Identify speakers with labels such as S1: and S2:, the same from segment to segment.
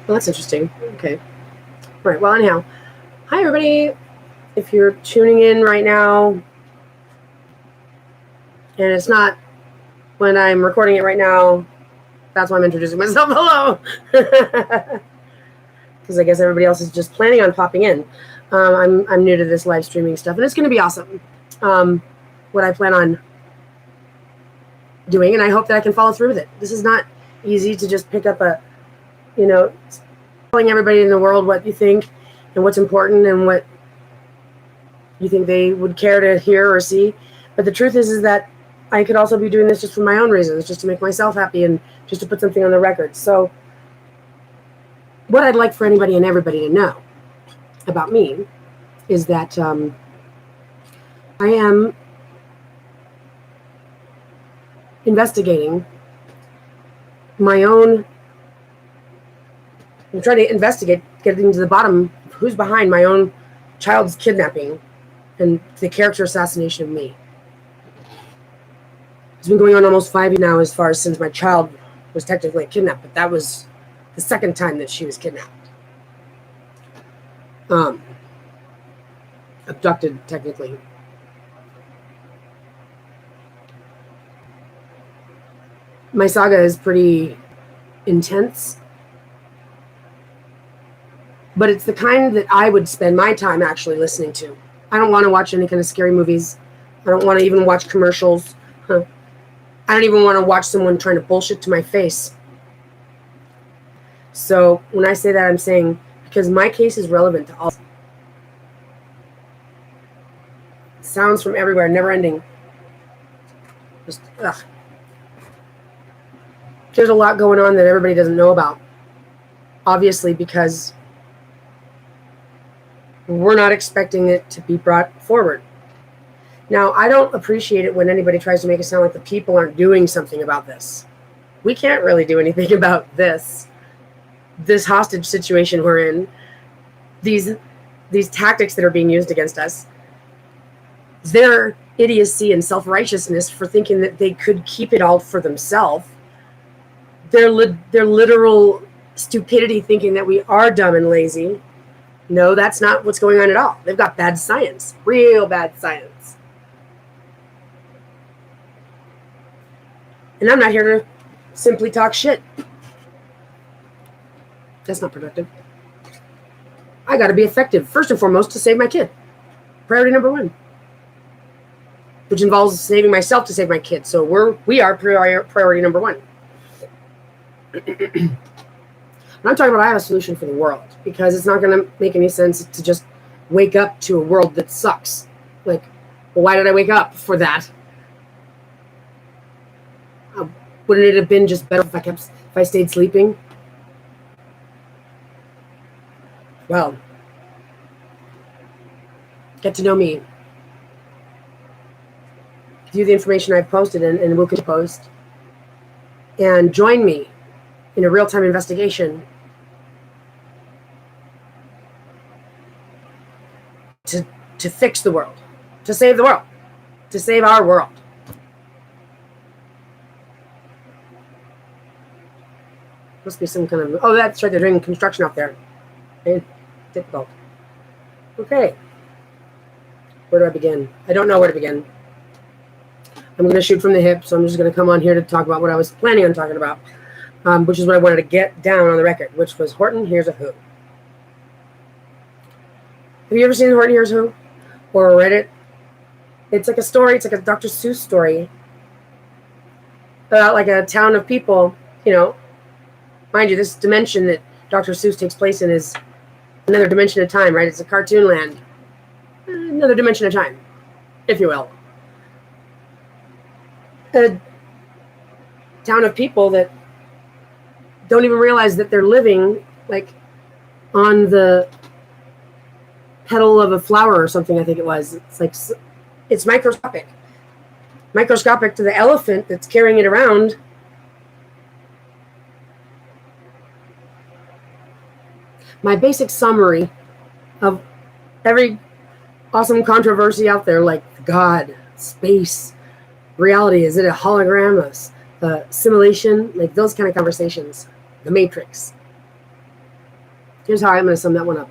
S1: Well, that's interesting. Okay. Right. Well, anyhow, hi everybody. If you're tuning in right now, and it's not when I'm recording it right now, that's why I'm introducing myself. Hello. Because I guess everybody else is just planning on popping in. I'm new to this live streaming stuff, and it's going to be awesome. What I plan on doing, and I hope that I can follow through with it. This is not easy to just pick up telling everybody in the world what you think and what's important and what you think they would care to hear or see. But the truth is that I could also be doing this just for my own reasons, just to make myself happy and just to put something on the record. So what I'd like for anybody and everybody to know about me is that I am investigating my own. I'm trying to investigate, getting to the bottom of who's behind my own child's kidnapping and the character assassination of me. It's been going on almost 5 years now, as far as since my child was technically kidnapped, but that was the second time that she was kidnapped. Abducted, technically. My saga is pretty intense, but it's the kind that I would spend my time actually listening to. I don't want to watch any kind of scary movies. I don't want to even watch commercials. I don't even want to watch someone trying to bullshit to my face. So when I say that, I'm saying because my case is relevant to all. Sounds from everywhere, never ending. Just, ugh. There's a lot going on that everybody doesn't know about. Obviously, because we're not expecting it to be brought forward. Now, I don't appreciate it when anybody tries to make it sound like the people aren't doing something about this. We can't really do anything about this hostage situation we're in, these tactics that are being used against us, their idiocy and self-righteousness for thinking that they could keep it all for themselves, their literal stupidity thinking that we are dumb and lazy. No, that's not what's going on at all. They've got bad science, real bad science. And I'm not here to simply talk shit. That's not productive. I got to be effective, first and foremost, to save my kid. Priority number one. Which involves saving myself to save my kid. So we are priority number one. And I'm talking about I have a solution for the world, because it's not going to make any sense to just wake up to a world that sucks. Like, well, why did I wake up for that? Wouldn't it have been just better if I stayed sleeping? Well, get to know me. View the information I've posted and will post, and join me in a real-time investigation to fix the world, to save the world, to save our world. Must be some kind of... Oh, that's right, they're doing construction out there. Okay. Difficult. Okay. Where do I begin? I don't know where to begin. I'm going to shoot from the hip, so I'm just going to come on here to talk about what I was planning on talking about, which is what I wanted to get down on the record, which was Horton Hears a Who. Have you ever seen Horton Hears a Who? Or read it? It's like a story. It's like a Dr. Seuss story about like a town of people, Mind you, this dimension that Dr. Seuss takes place in is another dimension of time, right? It's a cartoon land. Another dimension of time, if you will. A town of people that don't even realize that they're living like on the petal of a flower or something, I think it was. It's microscopic. Microscopic to the elephant that's carrying it around. My basic summary of every awesome controversy out there, like God, space, reality, is it a hologram, a simulation, like those kind of conversations, the MATRIXE. Here's how I'm going to sum that one up.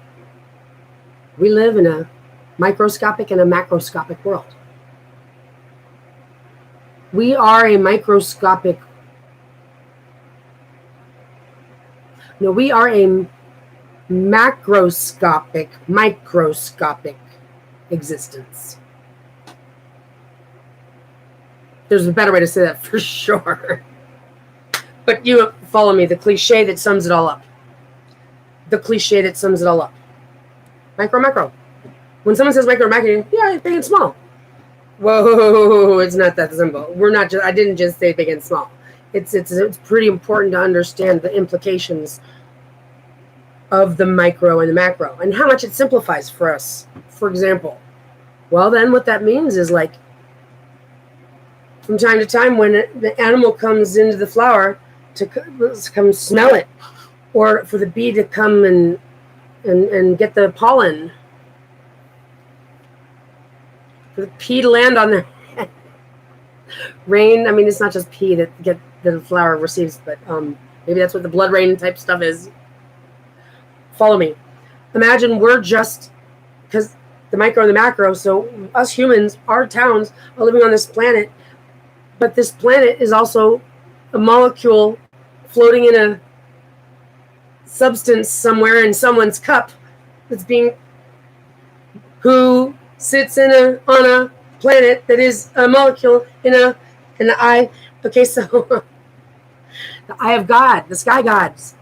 S1: We live in a microscopic and a macroscopic world. We are a microscopic. No, we are a macroscopic, microscopic existence. There's a better way to say that for sure. But you follow me, the cliche that sums it all up. The cliche that sums it all up. Micro, macro. When someone says micro, macro, yeah, big and small. Whoa, it's not that simple. We're not just, I didn't just say big and small. It's pretty important to understand the implications of the micro and the macro and how much it simplifies for us. For example, well, then what that means is, like, from time to time when the animal comes into the flower to come smell it, or for the bee to come and get the pollen, for the pea to land on their head. Rain, I mean, it's not just pea that the flower receives, but maybe that's what the blood rain type stuff is. Follow me. Imagine we're just, because the micro and the macro, so us humans, our towns, are living on this planet, but this planet is also a molecule floating in a substance somewhere in someone's cup that's being, who sits on a planet that is a molecule in the eye. Okay, so the eye of God, the sky gods.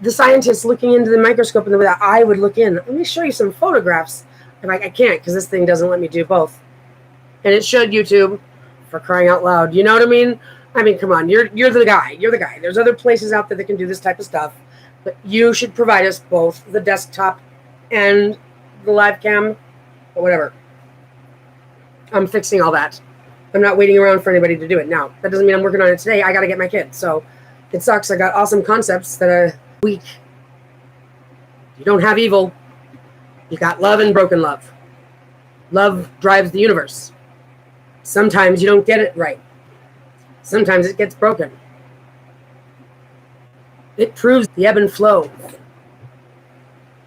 S1: The scientists looking into the microscope and the way that eye would look in. Let me show you some photographs. And I can't, because this thing doesn't let me do both. And it should, YouTube, for crying out loud. You know what I mean? I mean, come on, you're the guy. You're the guy. There's other places out there that can do this type of stuff. But you should provide us both the desktop and the live cam, or whatever. I'm fixing all that. I'm not waiting around for anybody to do it now. That doesn't mean I'm working on it today. I got to get my kids. So it sucks. I got awesome concepts that are weak. You don't have evil. You got love and broken love. Love drives the universe. Sometimes you don't get it right. Sometimes it gets broken. It proves the ebb and flow.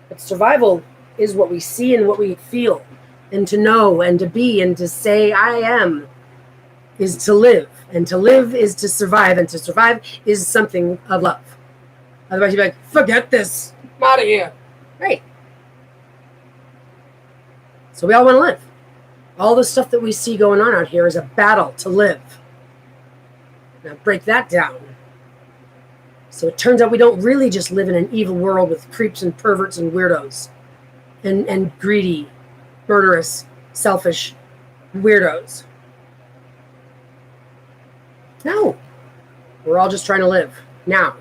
S1: But survival is what we see and what we feel. And to know and to be and to say I am is to live. And to live is to survive. And to survive is something of love. Otherwise you'd be like, forget this. I'm out of here. Right. So we all want to live. All the stuff that we see going on out here is a battle to live. Now break that down. So it turns out we don't really just live in an evil world with creeps and perverts and weirdos and greedy, murderous, selfish weirdos. No. We're all just trying to live now.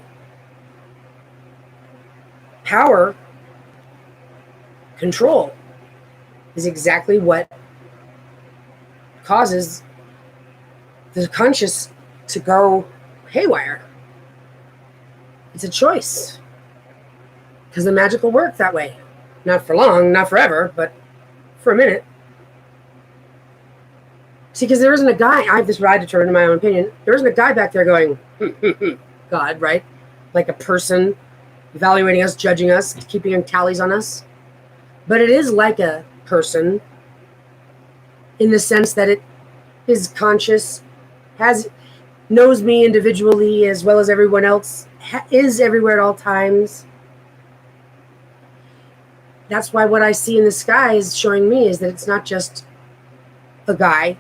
S1: Power, control, is exactly what causes the conscious to go haywire. It's a choice. Because the magic will work that way. Not for long, not forever, but for a minute. See, because there isn't a guy, I have this right to turn in my own opinion, there isn't a guy back there going, God, right? Like a person evaluating us, judging us, keeping tallies on us. But it is like a person in the sense that it is conscious, knows me individually as well as everyone else, is everywhere at all times. That's why what I see in the sky is showing me is that it's not just a guy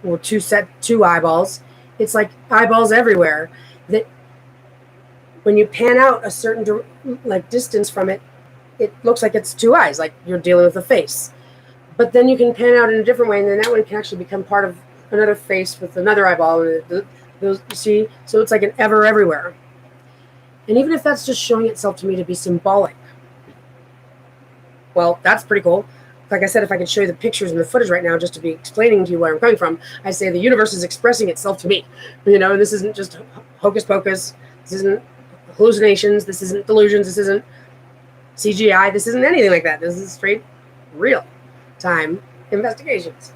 S1: or two eyeballs. It's like eyeballs everywhere. That when you pan out a certain distance from it, it looks like it's two eyes, like you're dealing with a face. But then you can pan out in a different way, and then that one can actually become part of another face with another eyeball. You see? So it's like an ever everywhere. And even if that's just showing itself to me to be symbolic, well, that's pretty cool. Like I said, if I could show you the pictures and the footage right now just to be explaining to you where I'm coming from, I say the universe is expressing itself to me. You know, this isn't just hocus pocus. This isn't hallucinations. This isn't delusions. This isn't CGI. This isn't anything like that. This is straight real time investigations.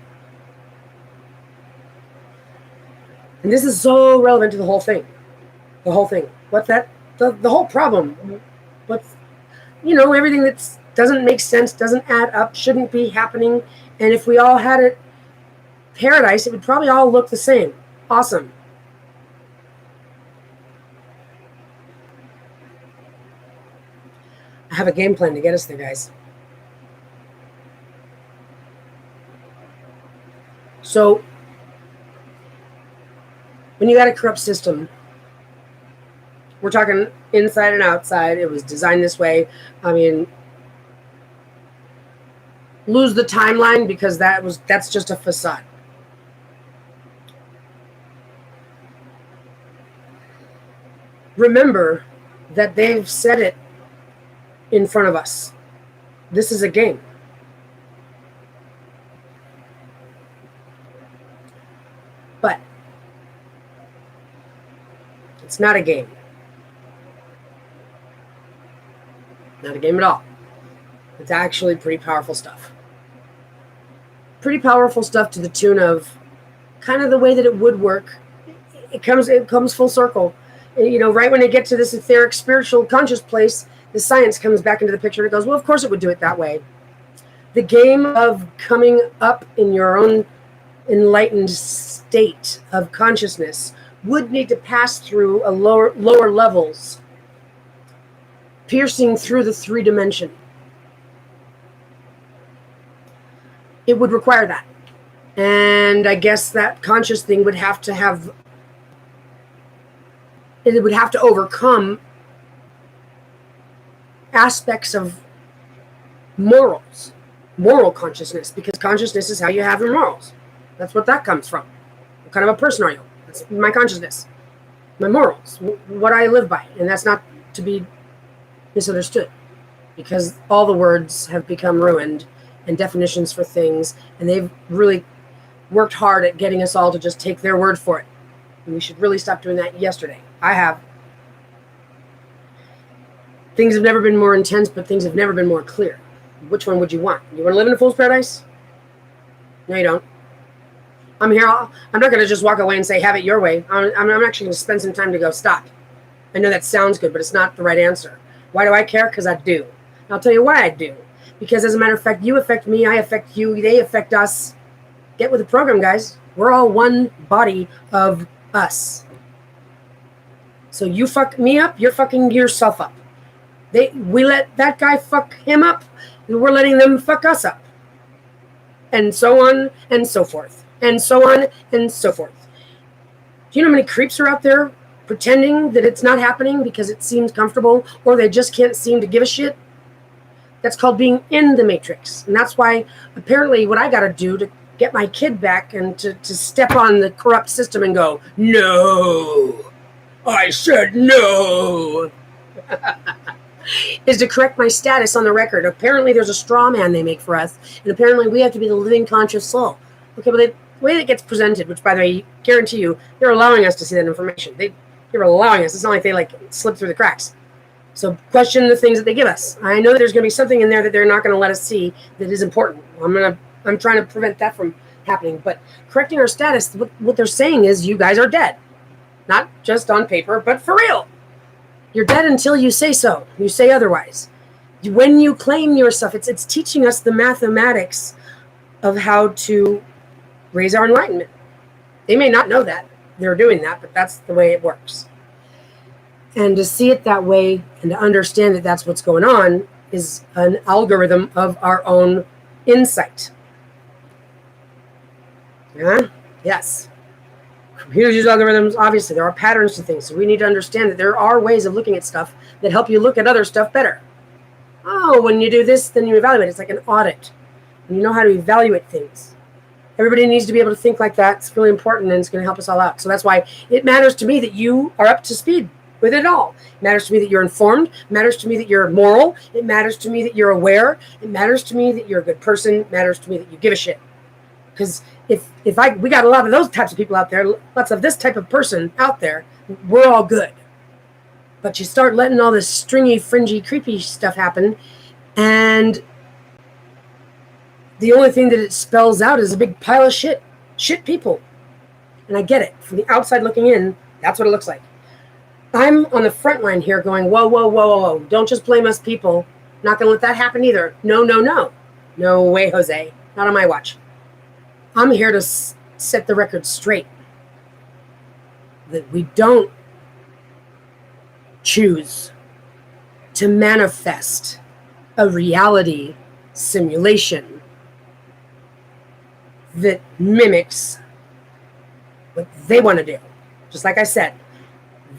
S1: And this is so relevant to the whole thing. The whole thing. The whole problem. What's, everything that doesn't make sense, doesn't add up, shouldn't be happening. And if we all had it paradise, it would probably all look the same. Awesome. I have a game plan to get us there, guys. So, when you got a corrupt system, we're talking inside and outside. It was designed this way. I mean, lose the timeline because that's just a facade. Remember that they've said it in front of us. This is a game. But it's not a game. Not a game at all. It's actually pretty powerful stuff. Pretty powerful stuff to the tune of kind of the way that it would work. It comes full circle. Right when they get to this etheric, spiritual, conscious place, the science comes back into the picture. It goes, well, of course it would do it that way. The game of coming up in your own enlightened state of consciousness would need to pass through a lower levels, piercing through the 3 dimension. It would require that. And I guess that conscious thing would have to overcome aspects of moral consciousness, because consciousness is how you have your morals. That's what that comes from. What kind of a person are you? That's my consciousness, my morals, what I live by. And that's not to be misunderstood, because all the words have become ruined and definitions for things, and they've really worked hard at getting us all to just take their word for it. And we should really stop doing that yesterday. I have. Things have never been more intense, but things have never been more clear. Which one would you want? You want to live in a fool's paradise? No, you don't. I'm here. I'm not going to just walk away and say, have it your way. I'm actually going to spend some time to go, stop. I know that sounds good, but it's not the right answer. Why do I care? Because I do. And I'll tell you why I do. Because as a matter of fact, you affect me, I affect you, they affect us. Get with the program, guys. We're all one body of us. So you fuck me up, you're fucking yourself up. We let that guy fuck him up, and we're letting them fuck us up. And so on and so forth. And so on and so forth. Do you know how many creeps are out there pretending that it's not happening because it seems comfortable, or they just can't seem to give a shit? That's called being in the matrix. And that's why apparently what I got to do to get my kid back and to step on the corrupt system and go, no, I said no, is to correct my status on the record. Apparently there's a straw man they make for us, and apparently we have to be the living conscious soul. Okay, but the way that gets presented, which by the way, I guarantee you, they're allowing us to see that information. They're allowing us. It's not like they slip through the cracks. So question the things that they give us. I know that there's going to be something in there that they're not going to let us see that is important. I'm trying to prevent that from happening. But correcting our status, what they're saying is you guys are dead. Not just on paper, but for real. You're dead until you say so. You say otherwise. When you claim your stuff, it's teaching us the mathematics of how to raise our enlightenment. They may not know that they're doing that, but that's the way it works. And to see it that way and to understand that that's what's going on is an algorithm of our own insight. Yeah? Yes. Computers use algorithms. Obviously, there are patterns to things. So we need to understand that there are ways of looking at stuff that help you look at other stuff better. Oh, when you do this, then you evaluate. It's like an audit. And you know how to evaluate things. Everybody needs to be able to think like that. It's really important, and it's going to help us all out. So that's why it matters to me that you are up to speed with it all. It matters to me that you're informed. It matters to me that you're moral. It matters to me that you're aware. It matters to me that you're a good person. It matters to me that you give a shit. Because we got a lot of those types of people out there, lots of this type of person out there, we're all good. But you start letting all this stringy, fringy, creepy stuff happen, and the only thing that it spells out is a big pile of shit people. And I get it. From the outside looking in, that's what it looks like. I'm on the front line here going, whoa, whoa, whoa, whoa, whoa. Don't just blame us people. Not going to let that happen either. No, no, no. No way, Jose. Not on my watch. I'm here to set the record straight. That we don't choose to manifest a reality simulation that mimics what they want to do. Just like I said,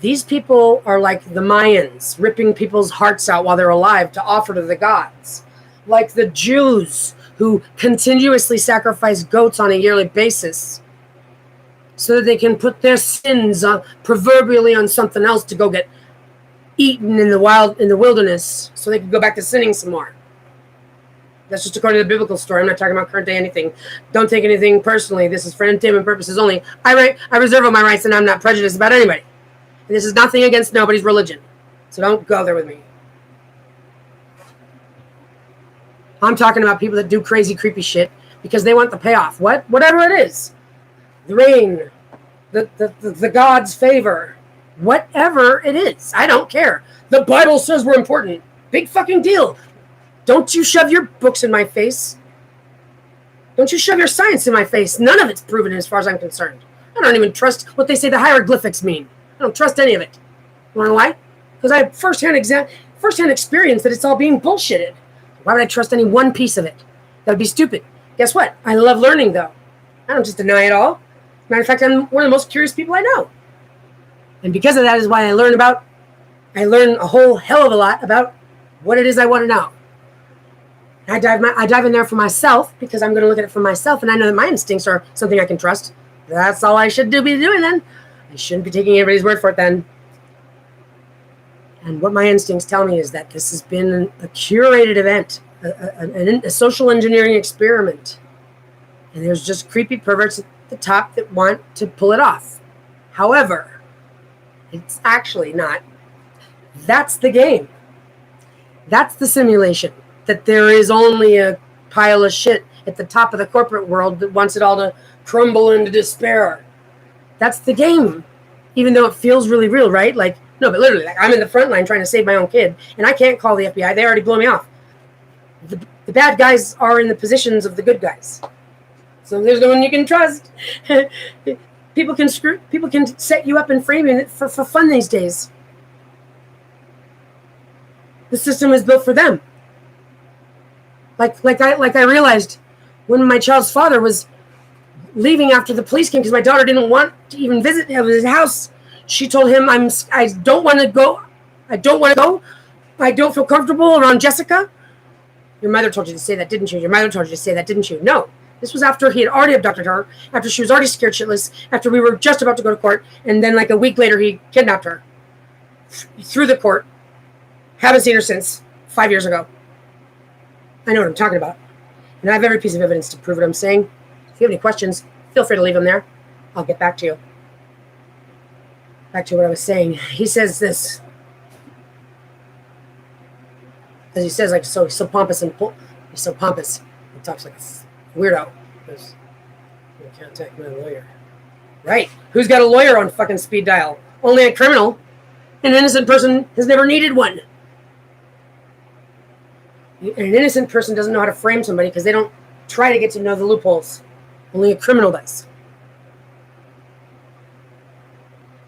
S1: these people are like the Mayans, ripping people's hearts out while they're alive to offer to the gods. Like the Jews who continuously sacrifice goats on a yearly basis so that they can put their sins proverbially on something else to go get eaten in the wilderness so they can go back to sinning some more. That's just according to the biblical story. I'm not talking about current day anything. Don't take anything personally. This is for entertainment purposes only. I reserve all my rights, and I'm not prejudiced about anybody. And this is nothing against nobody's religion. So don't go there with me. I'm talking about people that do crazy, creepy shit because they want the payoff. Whatever it is. The rain. The God's favor. Whatever it is. I don't care. The Bible says we're important. Big fucking deal. Don't you shove your books in my face. Don't you shove your science in my face. None of it's proven as far as I'm concerned. I don't even trust what they say the hieroglyphics mean. I don't trust any of it. You want to know why? Because I have firsthand experience that it's all being bullshitted. Why would I trust any one piece of it? That would be stupid. Guess what? I love learning, though. I don't just deny it all. Matter of fact, I'm one of the most curious people I know. And because of that is why I learn a whole hell of a lot about what it is I want to know. I dive in there for myself because I'm going to look at it for myself, and I know that my instincts are something I can trust. That's all I should be doing then. I shouldn't be taking anybody's word for it then. And what my instincts tell me is that this has been a curated event, a social engineering experiment. And there's just creepy perverts at the top that want to pull it off. However, it's actually not. That's the game. That's the simulation. That there is only a pile of shit at the top of the corporate world that wants it all to crumble into despair. That's the game. Even though it feels really real, right? Like, no, but literally, like I'm in the front line trying to save my own kid, and I can't call the FBI. They already blew me off. The bad guys are in the positions of the good guys. So there's no one you can trust. People can set you up and frame you for fun these days. The system is built for them. Like I realized when my child's father was leaving after the police came because my daughter didn't want to even visit his house. She told him, I don't want to go. I don't feel comfortable around Jessica. Your mother told you to say that, didn't you? Your mother told you to say that, didn't you? No. This was after he had already abducted her, after she was already scared shitless, after we were just about to go to court, and then like a week later he kidnapped her. Through the court. Haven't seen her since 5 years ago. I know what I'm talking about. And I have every piece of evidence to prove what I'm saying. If you have any questions, feel free to leave them there. I'll get back to you. Back to what I was saying. He says this. As he says, like, so pompous and he's so pompous. He talks like a weirdo. Because you contact my lawyer. Right. Who's got a lawyer on fucking speed dial? Only a criminal. An innocent person has never needed one. An innocent person doesn't know how to frame somebody because they don't try to get to know the loopholes. Only a criminal does.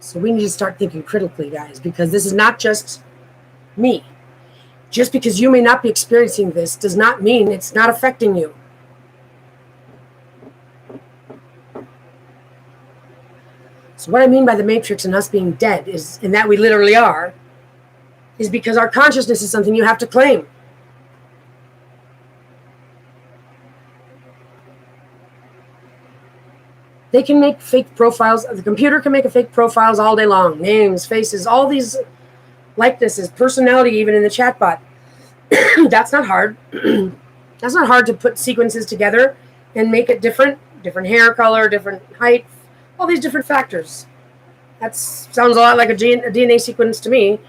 S1: So we need to start thinking critically, guys, because this is not just me. Just because you may not be experiencing this does not mean it's not affecting you. So what I mean by the Matrix and us being dead is, and that we literally are, is because our consciousness is something you have to claim. They can make fake profiles. The computer can make a fake profiles all day long. Names, faces, all these likenesses, personality, even in the chatbot. That's not hard. That's not hard to put sequences together and make it different. Different hair color, different height, all these different factors. That sounds a lot like a DNA sequence to me.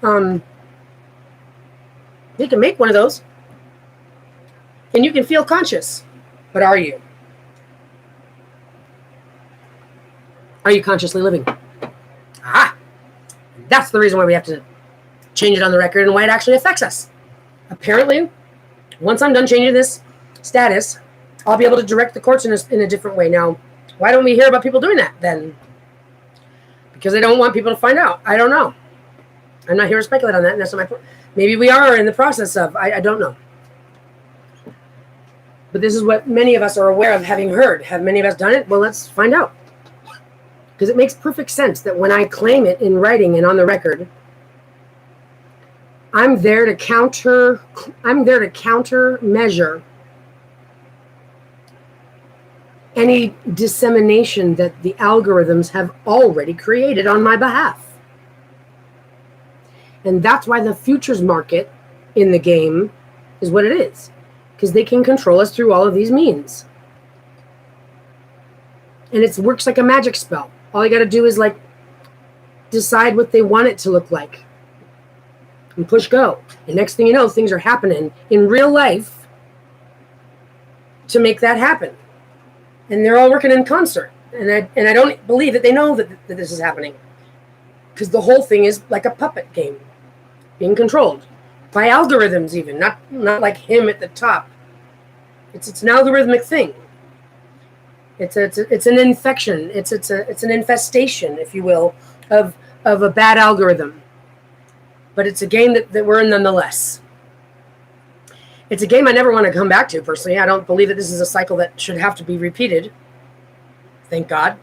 S1: You can make one of those. And you can feel conscious. But are you? Are you consciously living? Ah, that's the reason why we have to change it on the record and why it actually affects us. Apparently, once I'm done changing this status, I'll be able to direct the courts in a different way. Now, why don't we hear about people doing that then? Because they don't want people to find out. I don't know. I'm not here to speculate on that. And that's not my point. Maybe we are in the process of. I don't know. But this is what many of us are aware of having heard. Have many of us done it? Well, let's find out. Because it makes perfect sense that when I claim it in writing and on the record, I'm there to countermeasure any dissemination that the algorithms have already created on my behalf. And that's why the futures market in the game is what it is. Because they can control us through all of these means. And it works like a magic spell. All you got to do is like decide what they want it to look like. And push go. And next thing you know, things are happening in real life to make that happen. And they're all working in concert. And I don't believe that they know that this is happening. Because the whole thing is like a puppet game. Being controlled. By algorithms even. Not like him at the top. It's an algorithmic thing. It's an infection. It's an infestation, if you will, of a bad algorithm. But it's a game that we're in nonetheless. It's a game I never want to come back to, personally. I don't believe that this is a cycle that should have to be repeated. Thank God.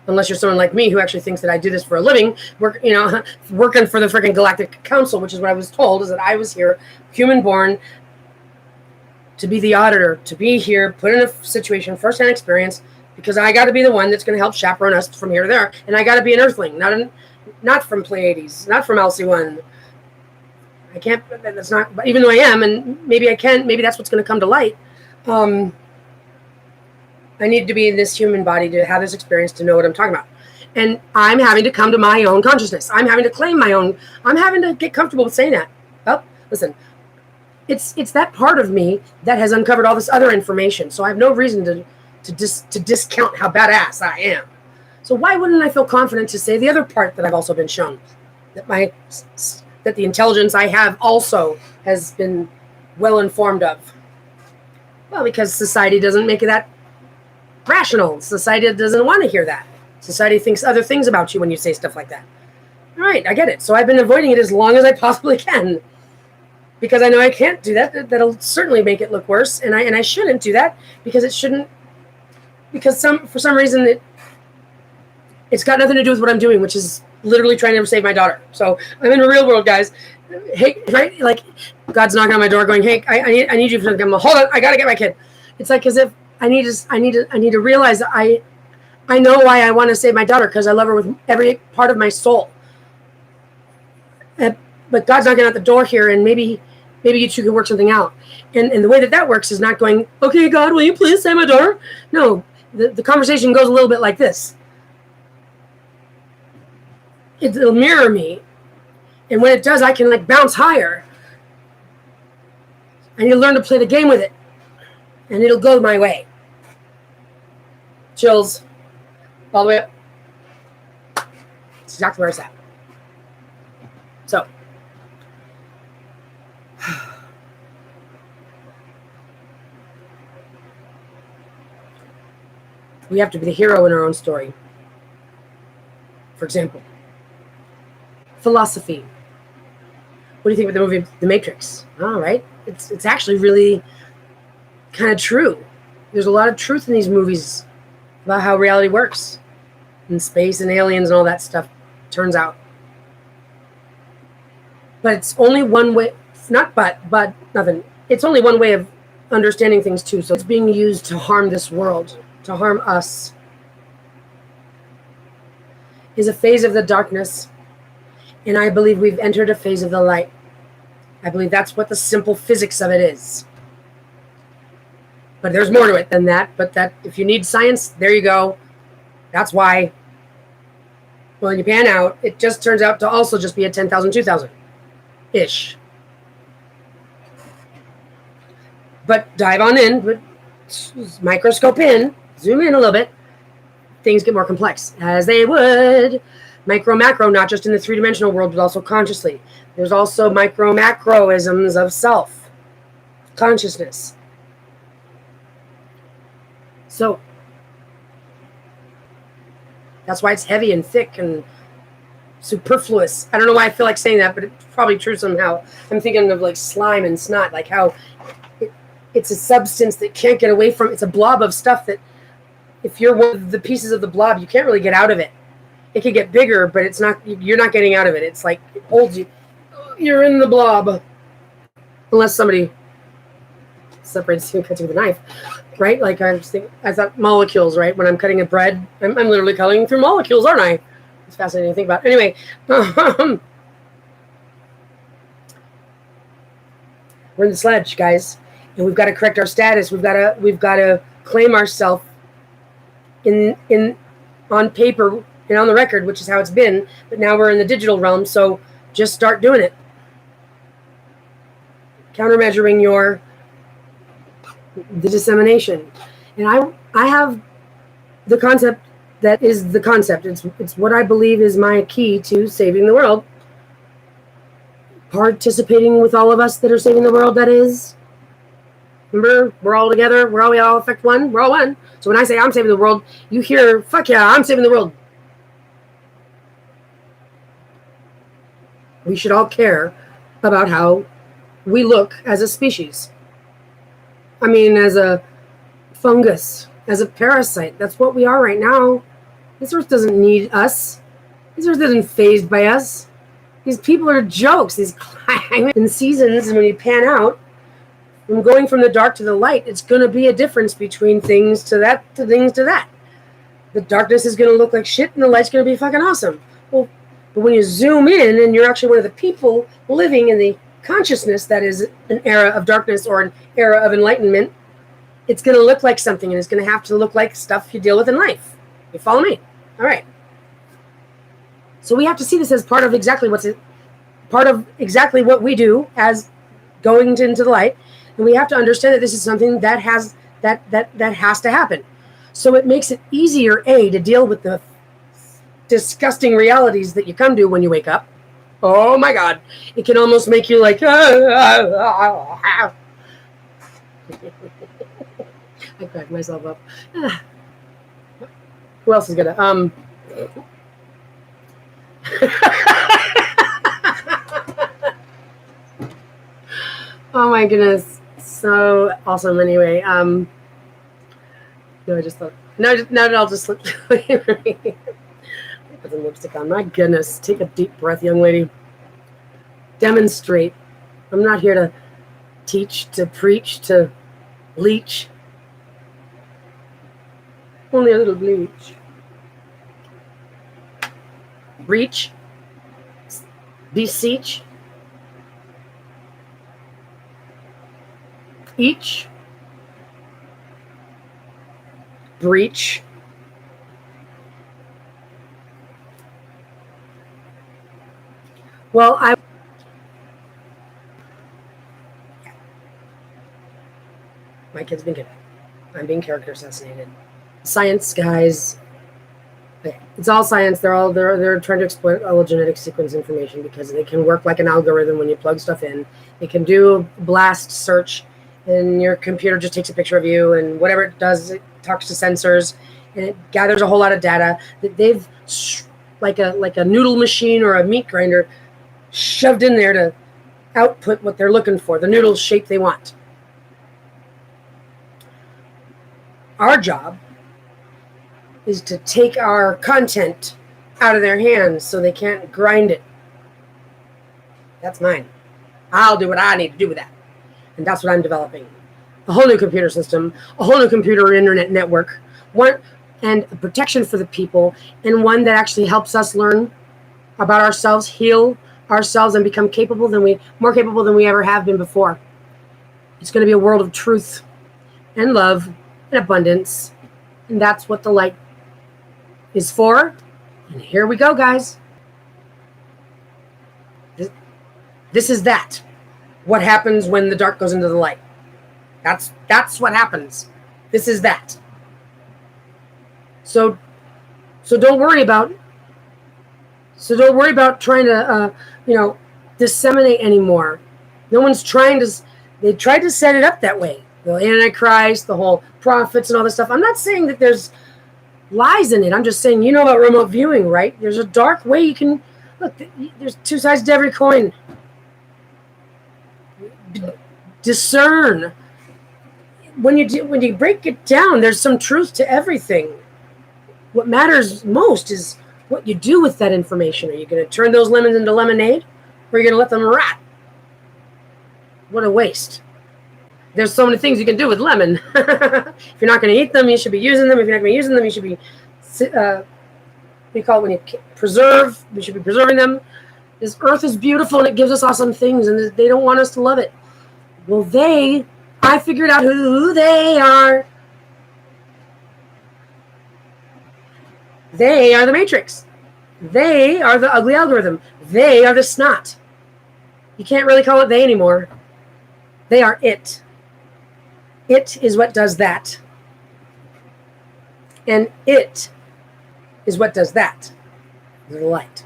S1: Unless you're someone like me who actually thinks that I do this for a living, working for the freaking Galactic Council, which is what I was told, is that I was here, human-born, to be the auditor, to be here, put in a situation, first-hand experience, because I got to be the one that's going to help chaperone us from here to there, and I got to be an Earthling, not from Pleiades, not from LC1. I can't. That's not. Even though I am, and maybe I can. Maybe that's what's going to come to light. I need to be in this human body to have this experience to know what I'm talking about. And I'm having to come to my own consciousness. I'm having to claim my own. I'm having to get comfortable with saying that. Oh, listen. It's that part of me that has uncovered all this other information. So I have no reason to discount how badass I am. So why wouldn't I feel confident to say the other part that I've also been shown? That the intelligence I have also has been well informed of. Well, because society doesn't make that rational. Society doesn't want to hear that. Society thinks other things about you when you say stuff like that. All right, I get it. So I've been avoiding it as long as I possibly can. Because I know I can't do that. That'll certainly make it look worse. And I shouldn't do that because it shouldn't. Because for some reason it's got nothing to do with what I'm doing, which is literally trying to save my daughter. So I'm in the real world, guys. Hey, right? Like God's knocking on my door, going, "Hey, I need you to come. Hold on, I gotta get my kid." It's like as if I need to realize that I know why I want to save my daughter because I love her with every part of my soul. But God's knocking at the door here, and maybe you two can work something out. And the way that works is not going, "Okay, God, will you please save my daughter?" No, the conversation goes a little bit like this. It'll mirror me, and when it does, I can like bounce higher. I need to learn to play the game with it, and it'll go my way. Chills all the way up. It's exactly where it's at. So, we have to be the hero in our own story. For example, philosophy. What do you think about the movie The Matrix? All right. It's actually really kind of true. There's a lot of truth in these movies about how reality works. And space and aliens and all that stuff turns out. But it's only one way, but nothing. It's only one way of understanding things too. So it's being used to harm this world, to harm us. Is a phase of the darkness. And I believe we've entered a phase of the light. I believe that's what the simple physics of it is. But there's more to it than that. But that if you need science, there you go. That's why when you pan out, it just turns out to also just be a 10,000, 2,000-ish. But dive on in, but microscope in, zoom in a little bit, things get more complex, as they would. Micro, macro, not just in the three-dimensional world, but also consciously. There's also micro, macroisms of self, consciousness. So that's why it's heavy and thick and superfluous. I don't know why I feel like saying that, but it's probably true somehow. I'm thinking of like slime and snot, like how it's a substance that can't get away from. It's a blob of stuff that if you're one of the pieces of the blob, you can't really get out of it. It could get bigger, but it's not. You're not getting out of it. It's like it holds you. You're in the blob, unless somebody separates you and cuts you with a knife, right? Like I thought molecules, right? When I'm cutting a bread, I'm literally cutting through molecules, aren't I? It's fascinating to think about. Anyway, we're in the sledge, guys, and we've got to correct our status. We've got to claim ourselves in on paper and on the record, which is how it's been. But now we're in the digital realm, so just start doing it. Countermeasuring the dissemination. And I have the concept that is the concept. It's what I believe is my key to saving the world. Participating with all of us that are saving the world, that is. Remember, we're all together. We all affect one. We're all one. So when I say I'm saving the world, you hear, fuck yeah, I'm saving the world. We should all care about how we look as a species. I mean, as a fungus, as a parasite. That's what we are right now. This earth doesn't need us. This earth isn't phased by us. These people are jokes. These climate and seasons, and when you pan out, from going from the dark to the light, it's going to be a difference between things to that to things to that. The darkness is going to look like shit, and the light's going to be fucking awesome. Well, but when you zoom in, and you're actually one of the people living in the consciousness that is an era of darkness or an era of enlightenment, it's going to look like something, and it's going to have to look like stuff you deal with in life. You follow me? All right. So we have to see this as part of exactly what we do as going into the light, and we have to understand that this is something that has to happen. So it makes it easier, to deal with the disgusting realities that you come to when you wake up. Oh my God. It can almost make you like, I cracked myself up. Who else is gonna, oh my goodness. So awesome. Anyway, no, I just thought, no, I'll just slip. Put some lipstick on. My goodness. Take a deep breath, young lady. Demonstrate. I'm not here to teach, to preach, to leech. Only a little bleach. Reach. Beseech. Each. Breach. Well, my kid's been kidnapped. I'm being character assassinated. Science, guys. It's all science. They're trying to exploit all the genetic sequence information because they can work like an algorithm when you plug stuff in. It can do a blast search, and your computer just takes a picture of you, and whatever it does, it talks to sensors, and it gathers a whole lot of data that they've like a noodle machine or a meat grinder shoved in there to output what they're looking for, the noodle shape they want. Our job is to take our content out of their hands so they can't grind it. That's mine. I'll do what I need to do with that. And that's what I'm developing. A whole new computer system, a whole new computer internet network, and protection for the people, and one that actually helps us learn about ourselves, heal ourselves, and become more capable than we ever have been before. It's going to be a world of truth and love and abundance, and that's what the light is for. And here we go, guys. This is that. What happens when the dark goes into the light? That's what happens. This is that. So So don't worry about trying to disseminate anymore. No one's trying to. They tried to set it up that way. The Antichrist, the whole prophets, and all this stuff. I'm not saying that there's lies in it. I'm just saying, about remote viewing, right? There's a dark way you can look. There's two sides to every coin. Discern. When you break it down, there's some truth to everything. What matters most is what you do with that information. Are you going to turn those lemons into lemonade, or are you going to let them rot? What a waste. There's so many things you can do with lemon. If you're not going to eat them, you should be using them. If you're not going to be using them, you should be, what do you call it when you preserve? We should be preserving them. This earth is beautiful, and it gives us awesome things, and they don't want us to love it. Well, I figured out who they are. They are the matrix. They are the ugly algorithm. They are the snot. You can't really call it they anymore. They are it. It is what does that. And it is what does that. The light.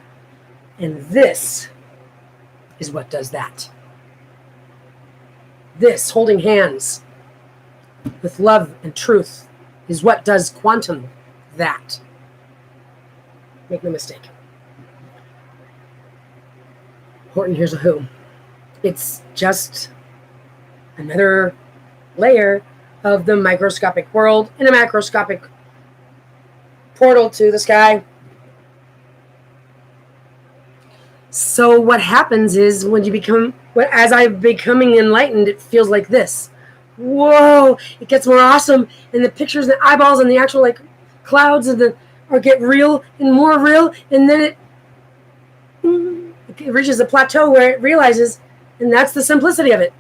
S1: And this is what does that. This, holding hands with love and truth, is what does quantum that. Make no mistake. Horton, here's a who. It's just another layer of the microscopic world in a macroscopic portal to the sky. So what happens is when you become, as I'm becoming enlightened, it feels like this. Whoa, it gets more awesome. And the pictures and the eyeballs and the actual clouds or get real and more real. And then it reaches a plateau where it realizes, and that's the simplicity of it.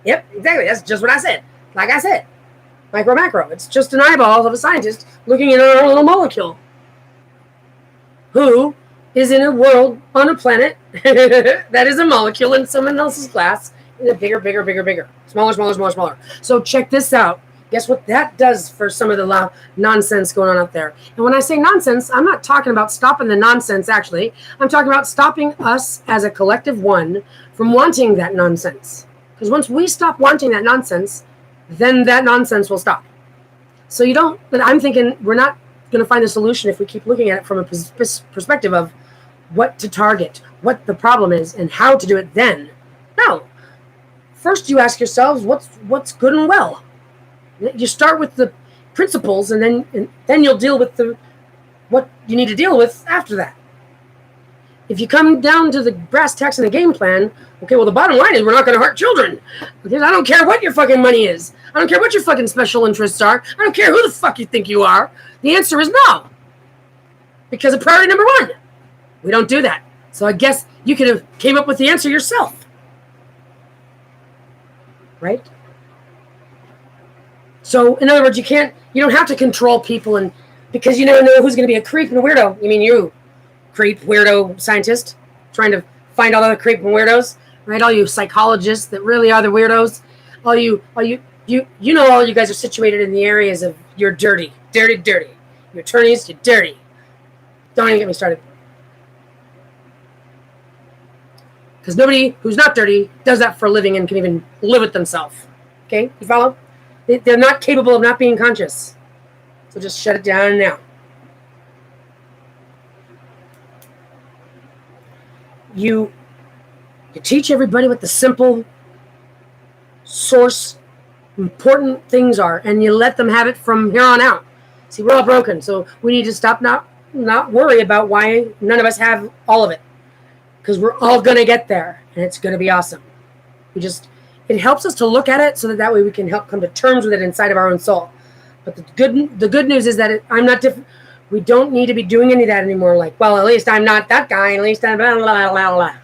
S1: Yep, exactly. That's just what I said. Like I said, micro, macro. It's just an eyeball of a scientist looking at a little molecule who is in a world on a planet that is a molecule in someone else's glass in a bigger, bigger, bigger, bigger. Smaller, smaller, smaller, smaller. So check this out. Guess what that does for some of the nonsense going on out there? And when I say nonsense, I'm not talking about stopping the nonsense, actually. I'm talking about stopping us as a collective one from wanting that nonsense. Because once we stop wanting that nonsense, then that nonsense will stop. So but I'm thinking we're not going to find a solution if we keep looking at it from a perspective of what to target, what the problem is, and how to do it then. No. First you ask yourselves what's good and well. You start with the principles, and then you'll deal with what you need to deal with after that. If you come down to the brass tacks and the game plan, okay, well, the bottom line is we're not going to hurt children. Because I don't care what your fucking money is. I don't care what your fucking special interests are. I don't care who the fuck you think you are. The answer is no. Because of priority number one. We don't do that. So I guess you could have came up with the answer yourself. Right? So, in other words, you don't have to control people, and because you never know who's going to be a creep and a weirdo. You mean you, creep, weirdo, scientist, trying to find all the creep and weirdos, right? All you psychologists that really are the weirdos. All you guys are situated in the areas of you're dirty. Your attorneys, you're dirty. Don't even get me started. Because nobody who's not dirty does that for a living and can even live it themselves. Okay, you follow? They're not capable of not being conscious. So just shut it down now. You teach everybody what the simple source important things are, and you let them have it from here on out. See, we're all broken, so we need to stop not worry about why none of us have all of it. Because we're all going to get there, and it's going to be awesome. It helps us to look at it so that way we can help come to terms with it inside of our own soul. But the good news is that I'm not different. We don't need to be doing any of that anymore. Like, well, at least I'm not that guy. At least I'm blah, blah, blah, blah.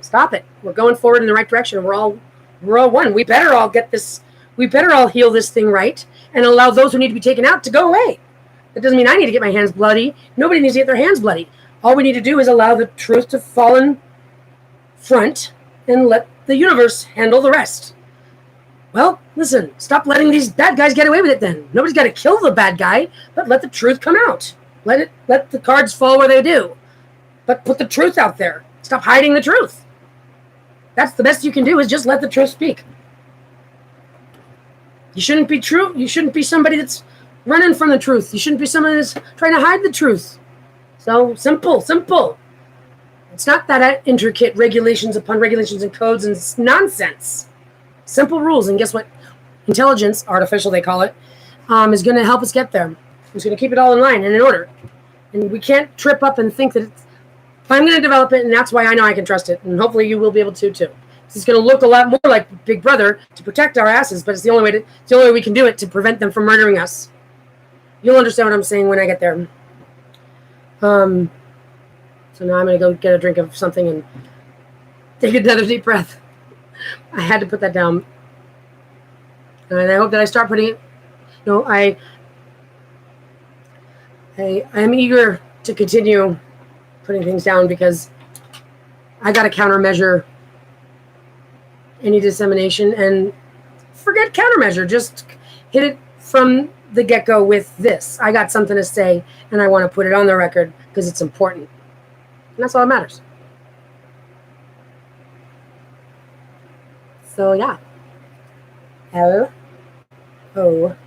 S1: Stop it. We're going forward in the right direction. We're all one. We better all get this. We better all heal this thing right and allow those who need to be taken out to go away. That doesn't mean I need to get my hands bloody. Nobody needs to get their hands bloody. All we need to do is allow the truth to fall in front and let the universe handle the rest. Well, listen, stop letting these bad guys get away with it then. Nobody's got to kill the bad guy, but let the truth come out. Let the cards fall where they do. But put the truth out there. Stop hiding the truth. That's the best you can do, is just let the truth speak. You shouldn't be true. You shouldn't be somebody that's running from the truth. You shouldn't be somebody that's trying to hide the truth. So simple. It's not that intricate regulations upon regulations and codes and it's nonsense. Simple rules. And guess what? Intelligence, artificial they call it, is going to help us get there. It's going to keep it all in line and in order. And we can't trip up and think that I'm going to develop it, and that's why I know I can trust it. And hopefully you will be able to too. It's going to look a lot more like Big Brother to protect our asses, but it's the only way we can do it to prevent them from murdering us. You'll understand what I'm saying when I get there. So now I'm going to go get a drink of something and take another deep breath. I had to put that down. And I hope that I start putting it, I am eager to continue putting things down because I got to countermeasure any dissemination and forget countermeasure. Just hit it from the get-go with this. I got something to say and I want to put it on the record because it's important. And that's all that matters. So yeah. LOB.